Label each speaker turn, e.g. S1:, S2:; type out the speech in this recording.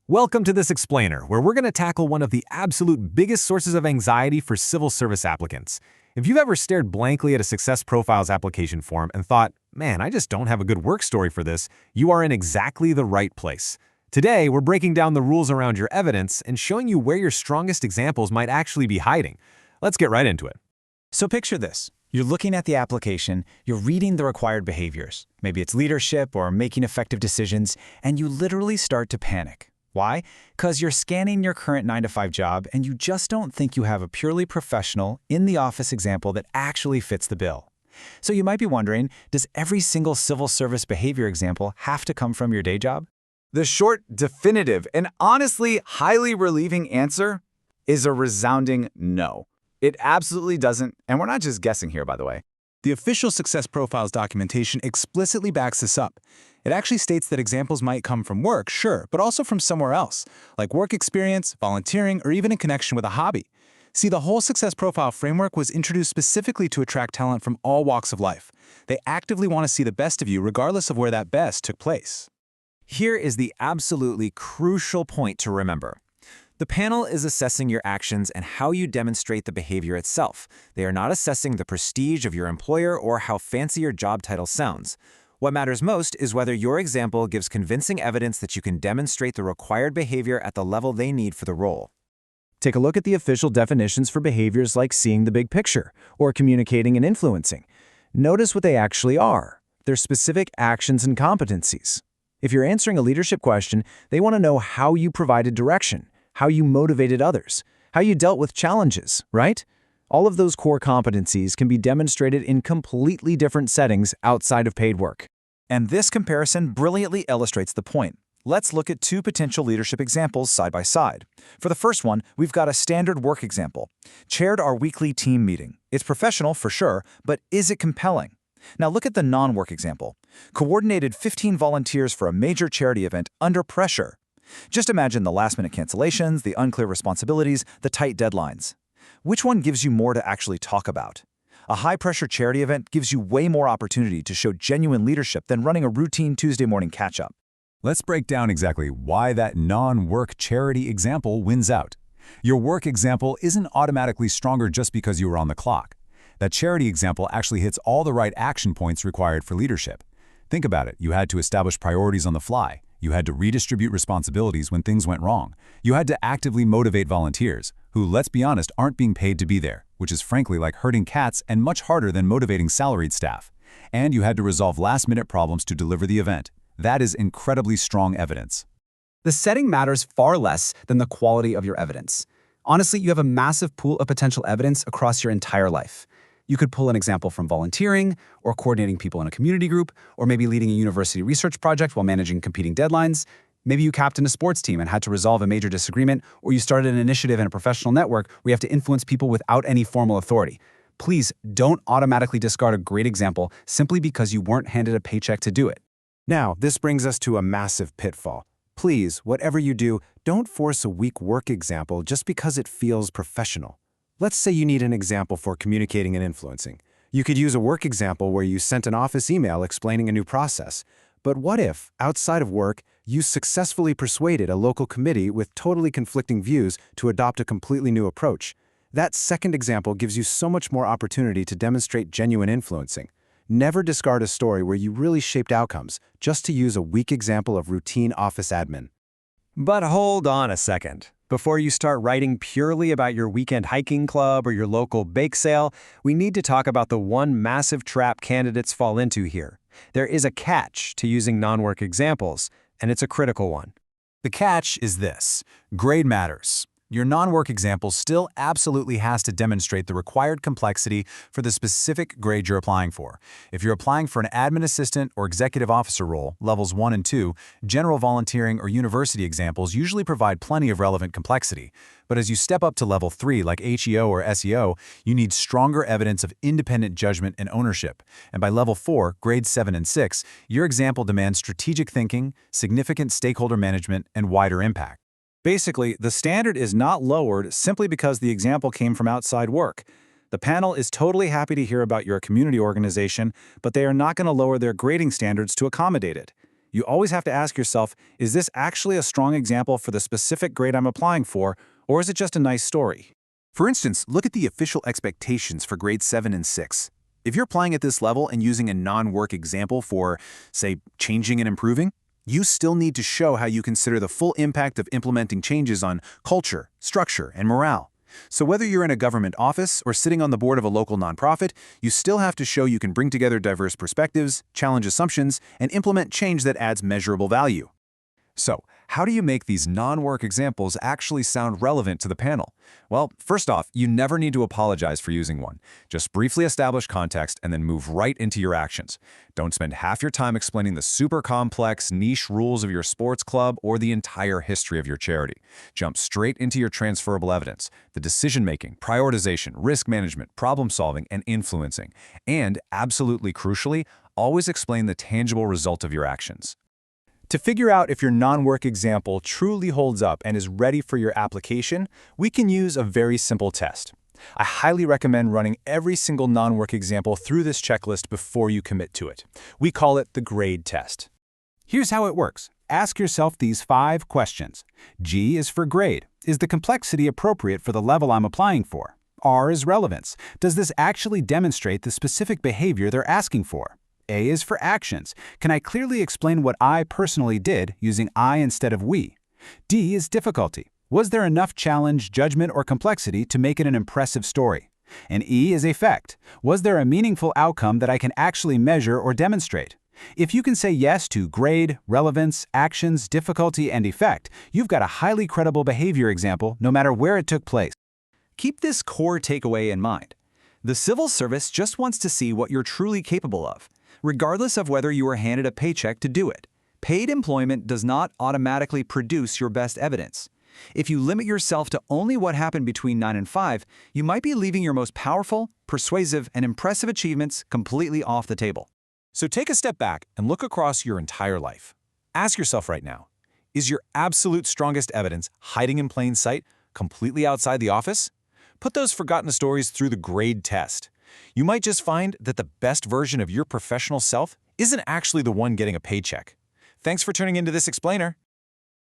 S1: Welcome to this explainer, where we're going to tackle one of the absolute biggest sources of anxiety for civil service applicants. If you've ever stared blankly at a Success Profiles application form and thought, man, I just don't have a good work story for this, you are in exactly the right place. Today, we're breaking down the rules around your evidence and showing you where your strongest examples might actually be hiding. Let's get right into it.
S2: So picture this. You're looking at the application, you're reading the required behaviors. Maybe it's leadership or making effective decisions, and you literally start to panic. Why? Because you're scanning your current 9-to-5 job and you just don't think you have a purely professional, in-the-office example that actually fits the bill. So you might be wondering, does every single civil service behavior example have to come from your day job?
S3: The short, definitive, and honestly highly relieving answer is a resounding no. It absolutely doesn't, and we're not just guessing here, by the way.
S4: The official Success Profiles documentation explicitly backs this up. It actually states that examples might come from work, sure, but also from somewhere else, like work experience, volunteering, or even in connection with a hobby. See, the whole Success Profile framework was introduced specifically to attract talent from all walks of life. They actively want to see the best of you regardless of where that best took place.
S1: Here is the absolutely crucial point to remember. The panel is assessing your actions and how you demonstrate the behavior itself. They are not assessing the prestige of your employer or how fancy your job title sounds. What matters most is whether your example gives convincing evidence that you can demonstrate the required behavior at the level they need for the role.
S5: Take a look at the official definitions for behaviors like seeing the big picture or communicating and influencing. Notice what they actually are. They're specific actions and competencies. If you're answering a leadership question, they want to know how you provided direction, how you motivated others, how you dealt with challenges, right? All of those core competencies can be demonstrated in completely different settings outside of paid work.
S2: And this comparison brilliantly illustrates the point. Let's look at two potential leadership examples side by side. For the first one, we've got a standard work example. Chaired our weekly team meeting. It's professional for sure, but is it compelling? Now look at the non-work example. Coordinated 15 volunteers for a major charity event under pressure. Just imagine the last-minute cancellations, the unclear responsibilities, the tight deadlines. Which one gives you more to actually talk about? A high-pressure charity event gives you way more opportunity to show genuine leadership than running a routine Tuesday morning catch-up.
S6: Let's break down exactly why that non-work charity example wins out. Your work example isn't automatically stronger just because you were on the clock. That charity example actually hits all the right action points required for leadership. Think about it. You had to establish priorities on the fly. You had to redistribute responsibilities when things went wrong. You had to actively motivate volunteers, who, let's be honest, aren't being paid to be there, which is frankly like herding cats and much harder than motivating salaried staff. And you had to resolve last-minute problems to deliver the event. That is incredibly strong evidence.
S7: The setting matters far less than the quality of your evidence. Honestly, you have a massive pool of potential evidence across your entire life. You could pull an example from volunteering, or coordinating people in a community group, or maybe leading a university research project while managing competing deadlines. Maybe you captained a sports team and had to resolve a major disagreement, or you started an initiative in a professional network where you have to influence people without any formal authority. Please don't automatically discard a great example simply because you weren't handed a paycheck to do it.
S1: Now, this brings us to a massive pitfall. Please, whatever you do, don't force a weak work example just because it feels professional. Let's say you need an example for communicating and influencing. You could use a work example where you sent an office email explaining a new process. But what if, outside of work, you successfully persuaded a local committee with totally conflicting views to adopt a completely new approach? That second example gives you so much more opportunity to demonstrate genuine influencing. Never discard a story where you really shaped outcomes, just to use a weak example of routine office admin.
S5: But hold on a second. Before you start writing purely about your weekend hiking club or your local bake sale, we need to talk about the one massive trap candidates fall into here. There is a catch to using non-work examples, and it's a critical one.
S6: The catch is this: grade matters. Your non-work example still absolutely has to demonstrate the required complexity for the specific grade you're applying for. If you're applying for an admin assistant or executive officer role, levels 1 and 2, general volunteering or university examples usually provide plenty of relevant complexity. But as you step up to level 3, like HEO or SEO, you need stronger evidence of independent judgment and ownership. And by level 4, grades 7 and 6, your example demands strategic thinking, significant stakeholder management, and wider impact.
S2: Basically, the standard is not lowered simply because the example came from outside work. The panel is totally happy to hear about your community organization, but they are not going to lower their grading standards to accommodate it. You always have to ask yourself, is this actually a strong example for the specific grade I'm applying for, or is it just a nice story?
S1: For instance, look at the official expectations for grades 7 and 6. If you're applying at this level and using a non-work example for, say, changing and improving, you still need to show how you consider the full impact of implementing changes on culture, structure, and morale. So whether you're in a government office or sitting on the board of a local nonprofit, you still have to show you can bring together diverse perspectives, challenge assumptions, and implement change that adds measurable value.
S6: So, how do you make these non-work examples actually sound relevant to the panel? Well, first off, you never need to apologize for using one. Just briefly establish context and then move right into your actions. Don't spend half your time explaining the super complex, niche rules of your sports club or the entire history of your charity. Jump straight into your transferable evidence, the decision-making, prioritization, risk management, problem-solving, and influencing. And, absolutely crucially, always explain the tangible result of your actions.
S2: To figure out if your non-work example truly holds up and is ready for your application, we can use a very simple test. I highly recommend running every single non-work example through this checklist before you commit to it. We call it the grade test.
S8: Here's how it works. Ask yourself these 5 questions. G is for grade. Is the complexity appropriate for the level I'm applying for? R is relevance. Does this actually demonstrate the specific behavior they're asking for? A is for actions. Can I clearly explain what I personally did using I instead of we? D is difficulty. Was there enough challenge, judgment, or complexity to make it an impressive story? And E is effect. Was there a meaningful outcome that I can actually measure or demonstrate? If you can say yes to grade, relevance, actions, difficulty, and effect, you've got a highly credible behavior example no matter where it took place.
S2: Keep this core takeaway in mind. The civil service just wants to see what you're truly capable of, regardless of whether you were handed a paycheck to do it. Paid employment does not automatically produce your best evidence. If you limit yourself to only what happened between 9 and 5, you might be leaving your most powerful, persuasive, and impressive achievements completely off the table.
S4: So take a step back and look across your entire life. Ask yourself right now, is your absolute strongest evidence hiding in plain sight, completely outside the office? Put those forgotten stories through the grade test. You might just find that the best version of your professional self isn't actually the one getting a paycheck. Thanks for tuning into this explainer.